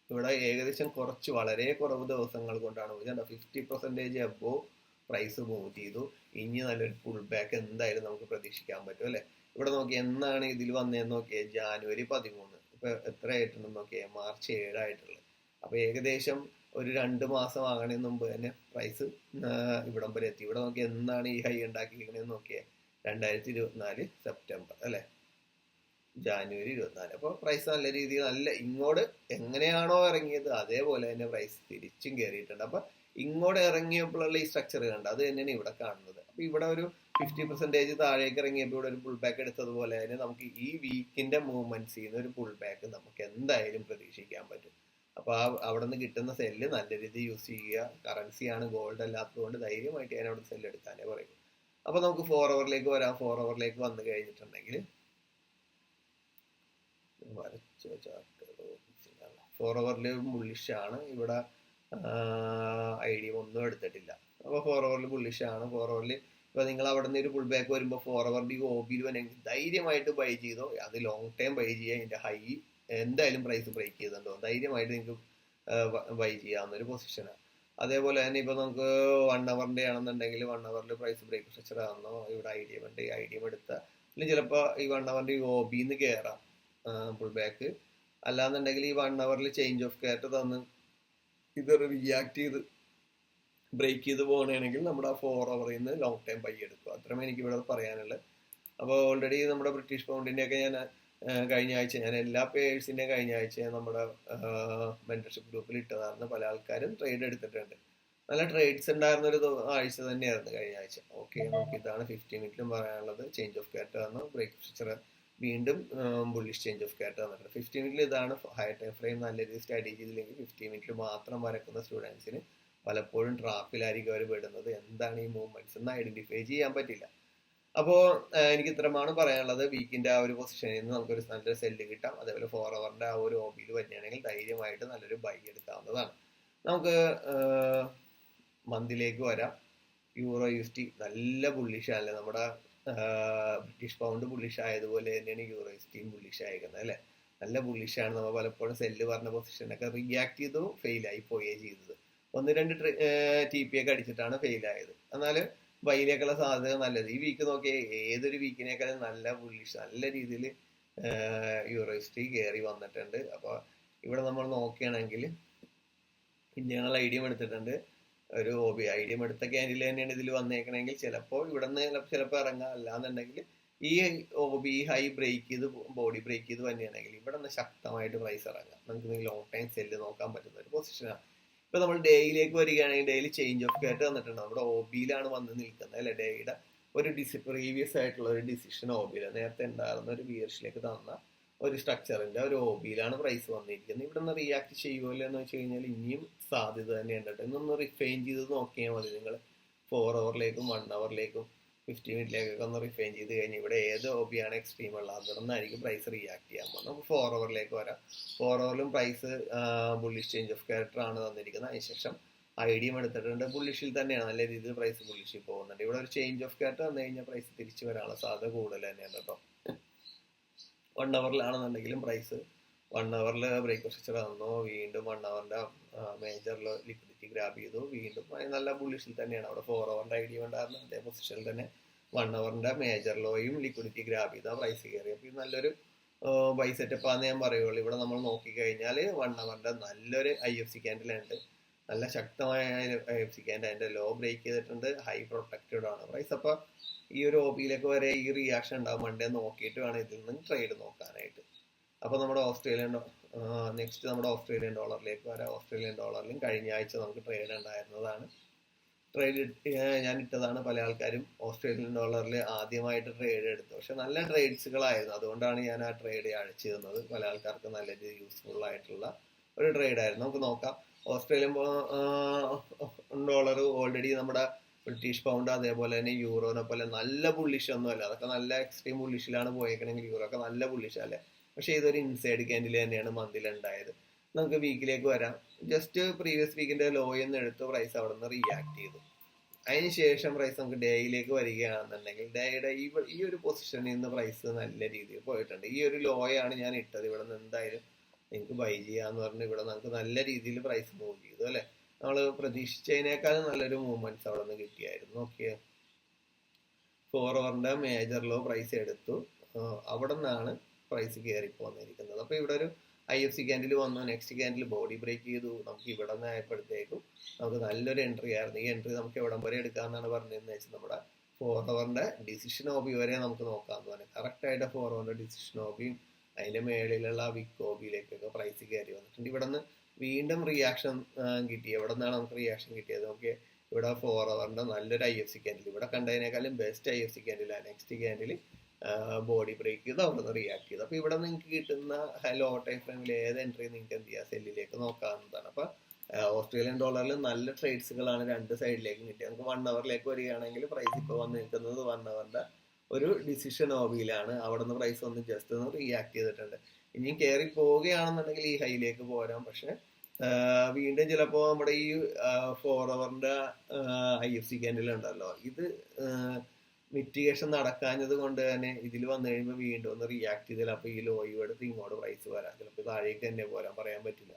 ഇവിടെ ഏകദേശം വളരെ കുറവ് ദിവസങ്ങൾ കൊണ്ടാണ് മൂവ് ചെയ്തത്. 50% അബോവ് പ്രൈസ് മൂവ് ചെയ്തു. ഇനി നല്ലൊരു പുൾ ബാക്ക് എന്തായാലും നമുക്ക് പ്രതീക്ഷിക്കാൻ പറ്റും അല്ലെ. ഇവിടെ നോക്കി എന്നാണ് ഇതിൽ വന്നതെന്ന് നോക്കിയേ, ജാനുവരി 13. ഇപ്പൊ എത്ര ആയിട്ടുണ്ടെന്ന് നോക്കിയേ, March 7 ആയിട്ടുള്ളത്. അപ്പൊ ഏകദേശം ഒരു 2 മാസം ആകണതിന് മുമ്പ് തന്നെ പ്രൈസ് ഇവിടം വരെ എത്തി. ഇവിടെ നോക്കി എന്നാണ് ഈ ഹൈ ഉണ്ടാക്കിയിരിക്കണേന്ന് നോക്കിയേ, 2024 സെപ്റ്റംബർ അല്ലെ, ജാനുവരി 24. അപ്പോൾ പ്രൈസ് നല്ല രീതിയിൽ ഇങ്ങോട്ട് എങ്ങനെയാണോ ഇറങ്ങിയത് അതേപോലെ തന്നെ പ്രൈസ് തിരിച്ചും കയറിയിട്ടുണ്ട്. അപ്പൊ ഇങ്ങോട്ട് ഇറങ്ങിയപ്പോഴുള്ള ഈ സ്ട്രക്ചർ കണ്ട അത് തന്നെയാണ് ഇവിടെ കാണുന്നത്. അപ്പൊ ഇവിടെ ഒരു 50% താഴേക്ക് ഇറങ്ങിയപ്പോൾ ഇവിടെ ഒരു പുൾ ബാക്ക് എടുത്തതുപോലെ തന്നെ നമുക്ക് ഈ വീക്കിന്റെ മൂവ്മെന്റ്സ് ചെയ്യുന്ന ഒരു പുൾ ബാക്ക് നമുക്ക് എന്തായാലും പ്രതീക്ഷിക്കാൻ പറ്റും. അപ്പൊ അവിടെ നിന്ന് കിട്ടുന്ന സെല്ല് നല്ല രീതിയിൽ യൂസ് ചെയ്യുക. കറൻസിയാണ്, ഗോൾഡ് അല്ലാത്തതുകൊണ്ട് ധൈര്യമായിട്ട് ഞാൻ അവിടെ സെല്ല് എടുക്കാനേ പറയും. അപ്പൊ നമുക്ക് 4 hourലേക്ക് വരാം. 4 hourലേക്ക് വന്നു കഴിഞ്ഞിട്ടുണ്ടെങ്കിൽ 4 hourല് ബുള്ളിഷ് ആണ്. ഇവിടെ ഐഡിയ ഒന്നും എടുത്തിട്ടില്ല. അപ്പൊ 4 hourല് ബുള്ളിഷ് ആണ്. 4 hourല് ഇപ്പൊ നിങ്ങൾ അവിടെ നിന്ന് ഒരു പുൾ ബാക്ക് വരുമ്പോൾ 4 hourന്റെ OB-യിൽ വന്നെങ്കിൽ ധൈര്യമായിട്ട് ബൈ ചെയ്തോ. അത് ലോങ് ടൈം ബൈ ചെയ്യുക. ഇതിന്റെ ഹൈ എന്തായാലും പ്രൈസ് ബ്രേക്ക് ചെയ്തിട്ടുണ്ടോ ധൈര്യമായിട്ട് നിങ്ങൾക്ക് ബൈ ചെയ്യാവുന്ന ഒരു പൊസിഷനാണ്. അതേപോലെ തന്നെ ഇപ്പൊ നമുക്ക് 1 hourന്റെ ആണെന്നുണ്ടെങ്കിൽ 1 hourല് പ്രൈസ് ബ്രേക്ക് സ്ട്രക്ചർ ആവുന്നോ. ഇവിടെ ഐഡിയം ഉണ്ട്. ഐഡിയം എടുത്ത ചിലപ്പോ ഈ 1 hourന്റെ OB-ന്ന് കയറാം പുൾ ബാക്ക്. അല്ലാന്നുണ്ടെങ്കിൽ ഈ 1 hourല് ചേഞ്ച് ഓഫ് ക്യാരക്ടർ തന്ന് ഇത് റിയാക്ട് ചെയ്ത് ബ്രേക്ക് ചെയ്ത് പോകണമെങ്കിൽ നമ്മുടെ ആ 4 hourൽ നിന്ന് ലോങ് ടൈം ബൈ എടുക്കുക. അത്രമേ എനിക്ക് ഇവിടെ പറയാനുള്ളത്. അപ്പോൾ ഓൾറെഡി നമ്മുടെ ബ്രിട്ടീഷ് പൗണ്ടിന്റെ ഒക്കെ ഞാൻ കഴിഞ്ഞ ആഴ്ച ഞാൻ എല്ലാ പേഴ്സിന്റെയും കഴിഞ്ഞ ആഴ്ച നമ്മുടെ മെന്റർഷിപ്പ് ഗ്രൂപ്പിൽ ഇട്ടതായിരുന്നു. പല ആൾക്കാരും ട്രേഡ് എടുത്തിട്ടുണ്ട്. നല്ല ട്രേഡ്സ് ഉണ്ടായിരുന്ന ഒരു ആഴ്ച തന്നെയായിരുന്നു കഴിഞ്ഞ ആഴ്ച. ഓക്കെ, നമുക്ക് ഇതാണ് 15 മിനിറ്റിലും പറയാനുള്ളത്. ചേഞ്ച് ഓഫ് ക്യാരക്ടർ ആണ്, ബ്രേക്ക് സ്ട്രക്ചർ വീണ്ടും ബുള്ളിഷ് ചേഞ്ച് ഓഫ് ക്യാരക്ടർ വന്നിട്ടുണ്ട്. 15 മിനിറ്റിൽ ഇതാണ് ഹൈ ടൈം ഫ്രെയിം നല്ല രീതിയിൽ സ്റ്റഡി ചെയ്തില്ലെങ്കിൽ 15 മിനിറ്റിൽ മാത്രം വരക്കുന്ന സ്റ്റുഡൻസിന് പലപ്പോഴും ട്രാപ്പിലായിരിക്കും അവർ പെടുന്നത്. എന്താണ് ഈ മൂവ്മെന്റ്സ് എന്ന് ഐഡന്റിഫൈ ചെയ്യാൻ പറ്റില്ല. അപ്പോൾ എനിക്ക് ഇത്രമാണ് പറയാനുള്ളത്. വീക്കിന്റെ ആ ഒരു പൊസിഷനിൽ നിന്ന് നമുക്കൊരു നല്ലൊരു സെല്ല് കിട്ടാം. അതേപോലെ 4 hourന്റെ ആ ഒരു OB-യിൽ വരികയാണെങ്കിൽ ധൈര്യമായിട്ട് നല്ലൊരു ബൈ എടുക്കാവുന്നതാണ്. നമുക്ക് മന്തിലേക്ക് വരാം. യൂറോ USD നല്ല ബുള്ളിഷ് ആണല്ലേ. നമ്മുടെ ബ്രിട്ടീഷ് പൗണ്ട് ബുള്ളിഷ് ആയതുപോലെ തന്നെയാണ് യൂറോ USDയും ബുള്ളിഷ് ആയിരിക്കുന്നത് അല്ലെ. നല്ല ബുള്ളിഷാണ്. നമ്മൾ പലപ്പോഴും സെല്ല് പറഞ്ഞ പൊസിഷനൊക്കെ റിയാക്ട് ചെയ്തു ഫെയിലായി പോയേ ചെയ്തത്. 1-2 TP ഒക്കെ അടിച്ചിട്ടാണ് ഫെയിലായത്. എന്നാൽ ബൈയിലേക്കുള്ള സാധ്യത നല്ലത്. ഈ വീക്ക് നോക്കിയാൽ ഏതൊരു വീക്കിനേക്കാളും നല്ല ബുള്ളിഷ് നല്ല രീതിയിൽ യൂറോ USD കയറി വന്നിട്ടുണ്ട്. അപ്പൊ ഇവിടെ നമ്മൾ നോക്കുകയാണെങ്കിൽ ഇന്ത്യകൾ ഐഡിയം എടുത്തിട്ടുണ്ട്. ഒരു OB ഐഡിയം എടുത്ത ക്യാൻഡിൽ തന്നെയാണ് ഇതിൽ വന്നേക്കണമെങ്കിൽ ചിലപ്പോൾ ഇവിടെ നിന്ന് ചിലപ്പോൾ ഇറങ്ങാം. അല്ലാന്നുണ്ടെങ്കിൽ ഈ OB ഹൈ ബ്രേക്ക് ചെയ്ത് ബോഡി ബ്രേക്ക് ചെയ്ത് തന്നെയാണെങ്കിൽ ഇവിടെ നിന്ന് ശക്തമായിട്ട് പ്രൈസ് ഇറങ്ങാം. നമുക്ക് ലോങ് ടൈം സെല്ല് നോക്കാൻ പറ്റുന്ന ഒരു പൊസിഷനാണ്. ഇപ്പൊ നമ്മൾ ഡേയിലേക്ക് വരികയാണെങ്കിൽ ഡെയിലി ചേഞ്ച് ഓഫ് ക്യാരക്ടർ വന്നിട്ടുണ്ട്. നമ്മുടെ OB-യിലാണ് വന്ന് നിൽക്കുന്നത് അല്ലെ. ഡേയുടെ ഒരു പ്രീവിയസ് ആയിട്ടുള്ള ഒരു ഡിസിഷൻ OB-യിൽ നേരത്തെ ഉണ്ടായിരുന്ന ഒരു ബിയർഷിലേക്ക് തന്ന ഒരു സ്ട്രക്ചറിന്റെ ഒരു OB-യിലാണ് പ്രൈസ് വന്നിരിക്കുന്നത്. ഇവിടെ നിന്ന് റിയാക്ട് ചെയ്യുമല്ലോ എന്ന് വെച്ച് കഴിഞ്ഞാൽ ഇനിയും സാധ്യത തന്നെ ഉണ്ട്. ഇന്നൊന്ന് റിഫൈൻ ചെയ്ത് നോക്കിയാൽ മതി നിങ്ങൾ. 4 hourലേക്കും 1 hourലേക്കും 50 മിനിറ്റിലേക്കൊക്കെ ഒന്ന് റിഫൈൻ ചെയ്ത് കഴിഞ്ഞാൽ ഇവിടെ ഏത് OB-യാണ് എക്സ്ട്രീം ഉള്ളത് അവിടെ നിന്നായിരിക്കും പ്രൈസ് റിയാക്ട് ചെയ്യാൻ പോകുന്നത്. നമുക്ക് 4 hourലേക്ക് വരാം. 4 hourലും price bullish change of character ആണ് തന്നിരിക്കുന്നത്. അതിനുശേഷം ഐഡിയം എടുത്തിട്ടുണ്ട്. ബുള്ളിഷിൽ തന്നെയാണ് നല്ല രീതിയിൽ പ്രൈസ് ബുള്ളിഷിൽ പോകുന്നുണ്ട്. ഇവിടെ ഒരു ചേഞ്ച് ഓഫ് ക്യാരക്ടർ വന്നു കഴിഞ്ഞാൽ പ്രൈസ് തിരിച്ചു വരാനുള്ള സാധ്യത കൂടുതൽ തന്നെയാണ് കേട്ടോ. 1 hourലാണെന്നുണ്ടെങ്കിലും പ്രൈസ് 1 hourല് ബ്രേക്ക് സ്ട്രക്ചർ തന്നു. വീണ്ടും 1 hourന്റെ മേജറിൽ ലിക്വിഡിറ്റി ഗ്രാബ് ചെയ്തു. വീണ്ടും നല്ല ബുള്ളിഷിൽ തന്നെയാണ്. അവിടെ 4 hourന്റെ ഐഡിയ ഉണ്ടായിരുന്നു. അതേ പൊസിഷനിൽ തന്നെ 1 hourന്റെ മേജർ ലോയും ലിക്വിഡിറ്റി ഗ്രാബ് ചെയ്താൽ പ്രൈസ് കയറി. അപ്പോൾ ഇത് നല്ലൊരു ബൈ സെറ്റപ്പ് ആണെന്ന് ഞാൻ പറയുള്ളൂ. ഇവിടെ നമ്മൾ നോക്കിക്കഴിഞ്ഞാൽ 1 hourന്റെ നല്ലൊരു IFC ക്യാൻഡിൽ ഉണ്ട്. നല്ല ശക്തമായ IFC ക്യാൻഡിൽ അതിന്റെ ലോ ബ്രേക്ക് ചെയ്തിട്ടുണ്ട്. ഹൈ പ്രൊട്ടക്റ്റഡ് ആണ് പ്രൈസ്. അപ്പൊ ഈ ഒരു OB-യിലേക്ക് വരെ ഈ റിയാക്ഷൻ ഉണ്ടാവും. മണ്ടേ നോക്കിയിട്ട് വേണം ഇതിൽ നിന്ന് ട്രേഡ് നോക്കാനായിട്ട്. അപ്പൊ നമ്മുടെ നെക്സ്റ്റ് നമ്മുടെ ഓസ്ട്രേലിയൻ ഡോളറിലേക്ക് വരാം. ഓസ്ട്രേലിയൻ ഡോളറിലും കഴിഞ്ഞ ആഴ്ച നമുക്ക് ട്രേഡ് ഉണ്ടായിരുന്നതാണ്. ട്രേഡ് ഞാൻ ഇട്ടതാണ്. പല ആൾക്കാരും ഓസ്ട്രേലിയൻ ഡോളറിൽ ആദ്യമായിട്ട് ട്രേഡ് എടുത്തു. പക്ഷെ നല്ല ട്രേഡ്സുകളായിരുന്നു. അതുകൊണ്ടാണ് ഞാൻ ആ ട്രേഡ് അഴിച്ചു തന്നത്. പല ആൾക്കാർക്ക് നല്ല യൂസ്ഫുൾ ആയിട്ടുള്ള ഒരു ട്രേഡ് ആയിരുന്നു. നമുക്ക് നോക്കാം. ഓസ്ട്രേലിയൻ ഡോളർ ഓൾറെഡി നമ്മുടെ ബ്രിട്ടീഷ് പൗണ്ട് അതേപോലെ തന്നെ യൂറോനെ പോലെ നല്ല ബുള്ളിഷ് ഒന്നുമല്ല. അതൊക്കെ നല്ല എക്സ്ട്രീം ബുള്ളിഷിലാണ് പോയേക്കണമെങ്കിൽ യൂറോ ഒക്കെ നല്ല ബുള്ളിഷ് അല്ലേ. പക്ഷെ ഇതൊരു ഇൻസൈഡ് ക്യാൻഡിൽ തന്നെയാണ് മന്തിൽ ഉണ്ടായത്. നമുക്ക് വീക്കിലേക്ക് വരാം. ജസ്റ്റ് പ്രീവിയസ് വീക്കിന്റെ ലോയിൽ എടുത്ത് പ്രൈസ് അവിടെ നിന്ന് റിയാക്ട് ചെയ്തു. അതിനുശേഷം പ്രൈസ് നമുക്ക് ഡേയിലേക്ക് വരികയാണെന്നുണ്ടെങ്കിൽ ഡേയുടെ ഈ ഒരു പൊസിഷനിൽ നിന്ന് പ്രൈസ് നല്ല രീതിയിൽ പോയിട്ടുണ്ട്. ഈ ഒരു ലോയാണ് ഞാൻ ഇട്ടത്. ഇവിടെ നിന്ന് എന്തായാലും നിങ്ങൾക്ക് ബൈ ചെയ്യാന്ന് പറഞ്ഞ് ഇവിടെ നമുക്ക് നല്ല രീതിയിൽ പ്രൈസ് മൂവ് ചെയ്തു അല്ലെ. നമ്മൾ പ്രതീക്ഷിച്ചതിനേക്കാളും നല്ലൊരു മൂവ്മെന്റ്സ് അവിടെ നിന്ന് കിട്ടിയായിരുന്നു. ഓക്കെ, 4 hourന്റെ മേജർ ലോ പ്രൈസ് എടുത്തു. അവിടെ നിന്നാണ് പ്രൈസ് കയറി പോന്നിരിക്കുന്നത്. അപ്പൊ ഇവിടെ ഒരു IFC ക്യാൻഡിൽ വന്നു. നെക്സ്റ്റ് ക്യാൻഡിൽ ബോഡി ബ്രേക്ക് ചെയ്തു. നമുക്ക് ഇവിടെ നിന്ന് ആയപ്പോഴത്തേക്കും നമുക്ക് നല്ലൊരു എൻട്രി ആയിരുന്നു. ഈ എൻട്രി നമുക്ക് എവിടം വരെ എടുക്കാമെന്നാണ് പറഞ്ഞതെന്ന് വെച്ചാൽ നമ്മുടെ 4 hourന്റെ ഡിസിഷൻ ഓബി വരെ നമുക്ക് നോക്കാമെന്ന് പറഞ്ഞു. കറക്റ്റ് ആയിട്ട് 4 hourന്റെ ഡിസിഷൻ ഓബിയും അതിന്റെ മേളിലുള്ള വിക്ക് ഓബിയിലേക്കൊക്കെ പ്രൈസ് കയറി വന്നിട്ടുണ്ട്. ഇവിടെ നിന്ന് വീണ്ടും റിയാക്ഷൻ കിട്ടി. എവിടെ നിന്നാണ് നമുക്ക് റിയാക്ഷൻ കിട്ടിയത്? നമുക്ക് ഇവിടെ 4 hourന്റെ നല്ലൊരു IFC ക്യാൻഡിൽ, ഇവിടെ കണ്ടതിനേക്കാളും ബെസ്റ്റ് IFC ക്യാൻഡിലാണ്. നെക്സ്റ്റ് ക്യാൻഡിൽ ബോഡി ബ്രേക്ക് ചെയ്ത് അവിടെ നിന്ന് റിയാക്ട് ചെയ്ത്. അപ്പൊ ഇവിടെ നിങ്ങൾക്ക് കിട്ടുന്ന ലോ ടൈം ഫ്രെയിമിൽ ഏത് എൻട്രി നിങ്ങൾക്ക് എന്ത് ചെയ്യാം, സെല്ലിലേക്ക് നോക്കാവുന്നതാണ്. അപ്പൊ ഓസ്ട്രേലിയൻ ഡോളറിൽ നല്ല ട്രേഡ്സുകളാണ് രണ്ട് സൈഡിലേക്കും കിട്ടിയത്. നമുക്ക് 1 hourലേക്ക് വരികയാണെങ്കിൽ പ്രൈസ് ഇപ്പോൾ വന്ന് നിൽക്കുന്നത് 1 hourന്റെ ഒരു ഡിസിഷൻ ഓബിയിലാണ്. അവിടെ നിന്ന് പ്രൈസ് ഒന്ന് ജസ്റ്റ് ഒന്ന് റിയാക്ട് ചെയ്തിട്ടുണ്ട്. ഇനിയും കയറി പോവുകയാണെന്നുണ്ടെങ്കിൽ ഈ ഹൈയിലേക്ക് പോരാം. പക്ഷെ വീണ്ടും ചിലപ്പോ നമ്മുടെ ഈ 4 hourന്റെ IFC ക്യാൻഡിൽ ഉണ്ടല്ലോ, ഇത് മിറ്റിഗേഷൻ നടക്കാഞ്ഞത് കൊണ്ട് തന്നെ ഇതിൽ വന്നു കഴിയുമ്പോൾ വീണ്ടും ഒന്ന് റിയാക്ട് ചെയ്താൽ അപ്പൊ ഈ ലോ എടുത്ത് ഇങ്ങോട്ട് പ്രൈസ് വരാം. ചിലപ്പോൾ താഴേക്ക് തന്നെ പോരാൻ പറയാൻ പറ്റില്ല.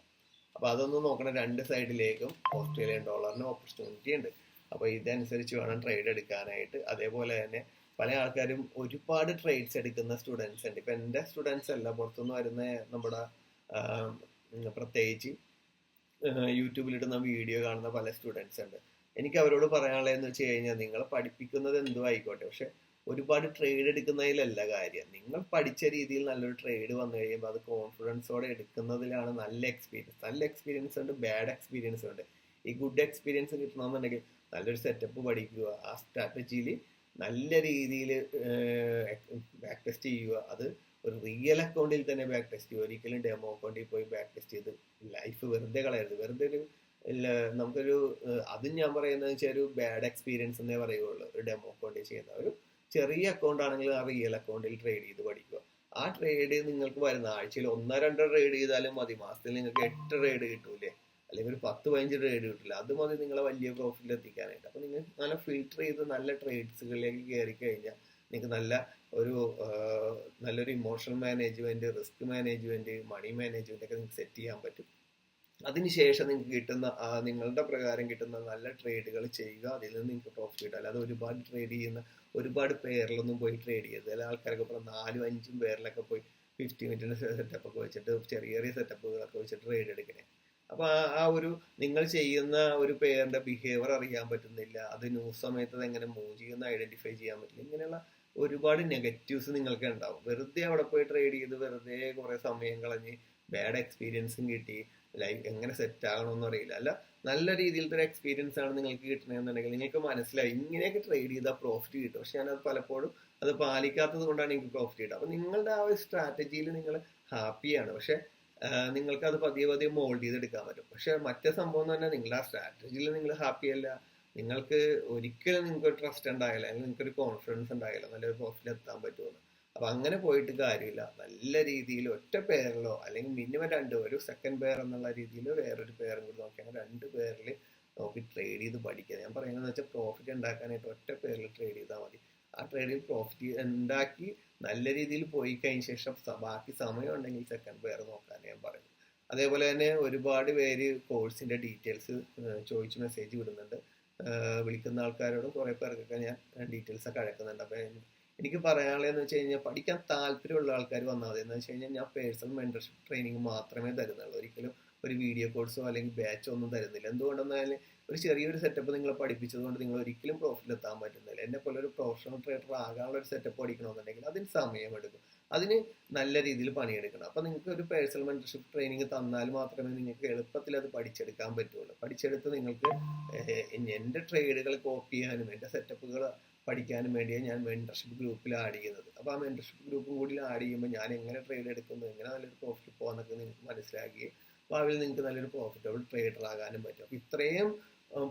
അപ്പൊ അതൊന്നും നോക്കണം. രണ്ട് സൈഡിലേക്കും ഓസ്ട്രേലിയൻ ഡോളറിന് ഓപ്പർച്യൂണിറ്റി ഉണ്ട്. അപ്പൊ ഇതനുസരിച്ച് വേണം ട്രേഡ് എടുക്കാനായിട്ട്. അതേപോലെ തന്നെ പല ആൾക്കാരും ഒരുപാട് ട്രേഡ്സ് എടുക്കുന്ന സ്റ്റുഡൻസ് ഉണ്ട്. ഇപ്പൊ എന്റെ സ്റ്റുഡൻസ് അല്ല, പുറത്തുനിന്ന് വരുന്ന നമ്മുടെ പ്രത്യേകിച്ച് യൂട്യൂബിലിടുന്ന വീഡിയോ കാണുന്ന പല സ്റ്റുഡൻസ് ഉണ്ട്. എനിക്ക് അവരോട് പറയാനുള്ളതെന്ന് വെച്ച് കഴിഞ്ഞാൽ, നിങ്ങൾ പഠിപ്പിക്കുന്നത് എന്തോ ആയിക്കോട്ടെ, പക്ഷെ ഒരുപാട് ട്രേഡ് എടുക്കുന്നതിലല്ല കാര്യം. നിങ്ങൾ പഠിച്ച രീതിയിൽ നല്ലൊരു ട്രേഡ് വന്നു കഴിയുമ്പോൾ അത് കോൺഫിഡൻസോടെ എടുക്കുന്നതിലാണ് നല്ല എക്സ്പീരിയൻസ്. നല്ല എക്സ്പീരിയൻസ് ഉണ്ട്, ബാഡ് എക്സ്പീരിയൻസ് ഉണ്ട്. ഈ ഗുഡ് എക്സ്പീരിയൻസ് കിട്ടണമെന്നുണ്ടെങ്കിൽ നല്ലൊരു സെറ്റപ്പ് പഠിക്കുക, ആ സ്ട്രാറ്റജിയിൽ നല്ല രീതിയിൽ ബാക്ക് ടെസ്റ്റ് ചെയ്യുക. അത് ഒരു റിയൽ അക്കൗണ്ടിൽ തന്നെ ബാക്ക് ടെസ്റ്റ് ചെയ്യുക. ഒരിക്കലും ഡെമോ അക്കൗണ്ടിൽ പോയി ബാക്ക് ടെസ്റ്റ് ചെയ്ത് ലൈഫ് വെറുതെ കളയരുത്. വെറുതെ ഒരു നമുക്കൊരു അതും ഞാൻ പറയുന്നത് വെച്ചാൽ ഒരു ബാഡ് എക്സ്പീരിയൻസ് എന്നേ പറയുള്ളൂ. ഒരു ഡെമോ അക്കൗണ്ടിൽ ചെയ്യുന്ന ഒരു ചെറിയ അക്കൗണ്ട് ആണെങ്കിൽ ആ റിയൽ അക്കൗണ്ടിൽ ട്രേഡ് ചെയ്ത് പഠിക്കുക. ആ ട്രേഡ് നിങ്ങൾക്ക് വരുന്ന ആഴ്ചയിൽ 1-2 ട്രേഡ് ചെയ്താലും മതി. മാസത്തിൽ നിങ്ങൾക്ക് 8 ട്രേഡ് കിട്ടൂലേ, അല്ലെങ്കിൽ ഒരു 10-15 ട്രേഡ് കിട്ടില്ല. അത് മതി നിങ്ങളെ വലിയ പ്രോഫിറ്റിൽ എത്തിക്കാനായിട്ട്. അപ്പൊ നിങ്ങൾ നല്ല ഫിൽട്ടർ ചെയ്ത് നല്ല ട്രേഡ്സുകളിലേക്ക് കയറി കഴിഞ്ഞാൽ നിങ്ങൾക്ക് നല്ലൊരു emotional management, risk management, money management ഒക്കെ നിങ്ങൾക്ക് സെറ്റ് ചെയ്യാൻ പറ്റും. അതിനുശേഷം നിങ്ങൾക്ക് കിട്ടുന്ന നിങ്ങളുടെ പ്രകാരം കിട്ടുന്ന നല്ല ട്രേഡുകൾ ചെയ്യുക. അതിൽ നിന്ന് നിങ്ങൾക്ക് പ്രോഫിറ്റ് കിട്ടും. അല്ലാതെ ഒരുപാട് ട്രേഡ് ചെയ്യുന്ന ഒരുപാട് പേരിലൊന്നും പോയി ട്രേഡ് ചെയ്ത് ചില ആൾക്കാരൊക്കെ ഇപ്പോൾ 4-5 പേരിലൊക്കെ പോയി 50 മിനിറ്റിന്റെ സെറ്റപ്പ് ഒക്കെ വെച്ചിട്ട് ചെറിയ ചെറിയ സെറ്റപ്പുകളൊക്കെ വെച്ചിട്ട് ട്രേഡ് എടുക്കണേ. അപ്പൊ ആ ഒരു നിങ്ങൾ ചെയ്യുന്ന ഒരു പേരിന്റെ ബിഹേവിയർ അറിയാൻ പറ്റുന്നില്ല, അത് ന്യൂസ് സമയത്ത് എങ്ങനെ മൂവ് ചെയ്യുന്ന ഐഡന്റിഫൈ ചെയ്യാൻ പറ്റില്ല. ഇങ്ങനെയുള്ള ഒരുപാട് നെഗറ്റീവ്സ് നിങ്ങൾക്ക് ഉണ്ടാവും. വെറുതെ അവിടെ പോയി ട്രേഡ് ചെയ്ത് വെറുതെ കുറെ സമയം കളഞ്ഞ് ബാഡ് എക്സ്പീരിയൻസും കിട്ടി, ലൈഫ് എങ്ങനെ സെറ്റ് ആകണമെന്ന് അറിയില്ല. അല്ല, നല്ല രീതിയിലത്തെ ഒരു എക്സ്പീരിയൻസ് ആണ് നിങ്ങൾക്ക് കിട്ടണമെന്നുണ്ടെങ്കിൽ നിങ്ങൾക്ക് മനസ്സിലായി ഇങ്ങനെയൊക്കെ ട്രേഡ് ചെയ്താൽ പ്രോഫിറ്റ് കിട്ടും. പക്ഷെ ഞാനത് പലപ്പോഴും അത് പാലിക്കാത്തത് കൊണ്ടാണ് എനിക്ക് പ്രോഫിറ്റ് കിട്ടുക. അപ്പൊ നിങ്ങളുടെ ആ ഒരു സ്ട്രാറ്റജിയിൽ നിങ്ങൾ ഹാപ്പിയാണ്, പക്ഷെ നിങ്ങൾക്ക് അത് പതിയെ പതിയെ മോൾഡ് ചെയ്തെടുക്കാൻ പറ്റും. പക്ഷെ മറ്റേ സംഭവം എന്ന് പറഞ്ഞാൽ നിങ്ങളുടെ ആ സ്ട്രാറ്റജിയിൽ നിങ്ങൾ ഹാപ്പി അല്ല, നിങ്ങൾക്ക് ഒരിക്കലും നിങ്ങൾക്ക് ഒരു ട്രസ്റ്റ് ഉണ്ടായില്ല, അല്ലെങ്കിൽ നിങ്ങൾക്ക് ഒരു കോൺഫിഡൻസ് ഉണ്ടായില്ല നല്ലൊരു പ്രോഫിറ്റിൽ എത്താൻ പറ്റുമെന്ന്. അപ്പൊ അങ്ങനെ പോയിട്ട് കാര്യമില്ല. നല്ല രീതിയിൽ ഒറ്റ പേരിലോ അല്ലെങ്കിൽ മിനിമം 2, ഒരു സെക്കൻഡ് പെയർ എന്നുള്ള രീതിയിൽ വേറൊരു പേരും കൂടി നോക്കിയാൽ 2 പേരിൽ നോക്കി ട്രേഡ് ചെയ്ത് പഠിക്കുക. ഞാൻ പറയുന്നത് വെച്ചാൽ പ്രോഫിറ്റ് ഉണ്ടാക്കാനായിട്ട് ഒറ്റ പേരിൽ ട്രേഡ് ചെയ്താൽ മതി. ആ ട്രേഡിൽ പ്രോഫിറ്റ് ഉണ്ടാക്കി നല്ല രീതിയിൽ പോയി കഴിഞ്ഞ ശേഷം ബാക്കി സമയം ഉണ്ടെങ്കിൽ സെക്കൻഡ് പെയർ നോക്കാൻ ഞാൻ പറയുന്നു. അതേപോലെ തന്നെ ഒരുപാട് പേര് കോഴ്സിന്റെ ഡീറ്റെയിൽസ് ചോദിച്ച് മെസ്സേജ് വിടുന്നുണ്ട്. വിളിക്കുന്ന ആൾക്കാരോടും കുറെ പേർക്കൊക്കെ ഞാൻ ഡീറ്റെയിൽസ് ഒക്കെ അയക്കുന്നുണ്ട്. അപ്പൊ എനിക്ക് പറയാനുള്ളതെന്ന് വെച്ച് കഴിഞ്ഞാൽ, പഠിക്കാൻ താല്പര്യമുള്ള ആൾക്കാർ വന്നാൽ മതി. എന്ന് വെച്ച് കഴിഞ്ഞാൽ ഞാൻ പേഴ്സണൽ മെന്റർഷിപ്പ് ട്രെയിനിങ് മാത്രമേ തരുന്നുള്ളൂ. ഒരിക്കലും ഒരു വീഡിയോ കോഴ്സോ അല്ലെങ്കിൽ ബാച്ചോ ഒന്നും തരുന്നില്ല. എന്തുകൊണ്ടെന്നാൽ ഒരു ചെറിയൊരു സെറ്റപ്പ് നിങ്ങളെ പഠിപ്പിച്ചത് കൊണ്ട് നിങ്ങൾ ഒരിക്കലും പ്രോഫിറ്റിൽ എത്താൻ പറ്റുന്നില്ല. എന്നെ പോലെ ഒരു പ്രൊഫഷണൽ ട്രേഡർ ആകാനുള്ള ഒരു സെറ്റപ്പ് പഠിക്കണമെന്നുണ്ടെങ്കിൽ അതിന് സമയമെടുക്കും. അതിന് നല്ല രീതിയിൽ പണിയെടുക്കണം. അപ്പം നിങ്ങൾക്ക് ഒരു പേഴ്സണൽ മെന്റർഷിപ്പ് ട്രെയിനിങ് തന്നാൽ മാത്രമേ നിങ്ങൾക്ക് എളുപ്പത്തിൽ അത് പഠിച്ചെടുക്കാൻ പറ്റുള്ളൂ. പഠിച്ചെടുത്ത് നിങ്ങൾക്ക് എൻ്റെ ട്രേഡുകൾ കോപ്പി ചെയ്യാനും എൻ്റെ സെറ്റപ്പുകൾ പഠിക്കാനും വേണ്ടിയാണ് ഞാൻ മെന്റർഷിപ്പ് ഗ്രൂപ്പിൽ ആഡ് ചെയ്യുന്നത്. അപ്പോൾ ആ മെന്റർഷിപ്പ് ഗ്രൂപ്പും കൂടി ആഡ് ചെയ്യുമ്പോൾ ഞാൻ എങ്ങനെ ട്രേഡ് എടുക്കുന്നു, എങ്ങനെ നല്ലൊരു പ്രോഫിറ്റ് പോകാന്നൊക്കെ നിങ്ങൾക്ക് മനസ്സിലാക്കി ഭാവിയിൽ നിങ്ങൾക്ക് നല്ലൊരു പ്രോഫിറ്റബിൾ ട്രേഡർ ആകാനും പറ്റും. അപ്പോൾ ഇത്രയും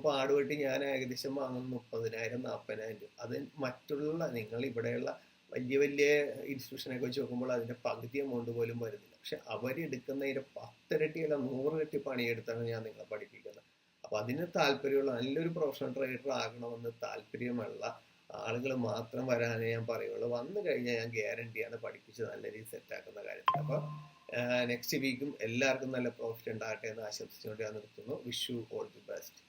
പാടുപെട്ട് ഞാൻ ഏകദേശം വാങ്ങുന്ന 30,000-40,000 രൂപ. അത് മറ്റുള്ള നിങ്ങൾ ഇവിടെയുള്ള വലിയ വലിയ ഇൻസ്റ്റിറ്റ്യൂഷനൊക്കെ വെച്ച് നോക്കുമ്പോൾ അതിൻ്റെ പകുതി എമൗണ്ട് പോലും വരുന്നില്ല. പക്ഷെ അവരെടുക്കുന്നതിൻ്റെ 10 ഇരട്ടി അല്ല 100 ഇരട്ടി പണിയെടുത്താണ് ഞാൻ നിങ്ങളെ പഠിപ്പിക്കുന്നത്. അപ്പോൾ അതിന് താല്പര്യമുള്ള നല്ലൊരു പ്രൊഫഷണൽ ട്രേഡർ ആകണമെന്ന് താല്പര്യമുള്ള ആളുകൾ മാത്രം വരാനേ ഞാൻ പറയുള്ളൂ. വന്നു കഴിഞ്ഞാൽ ഞാൻ ഗ്യാരണ്ടിയാണ് പഠിപ്പിച്ച് നല്ല രീതിയിൽ സെറ്റാക്കുന്ന കാര്യത്തിൽ. അപ്പോൾ നെക്സ്റ്റ് വീക്കും എല്ലാവർക്കും നല്ല പ്രോഫിറ്റ് ഉണ്ടാകട്ടെ എന്ന് ആശംസിച്ചുകൊണ്ട് ഞാൻ നിർത്തുന്നു. Wish you all the best.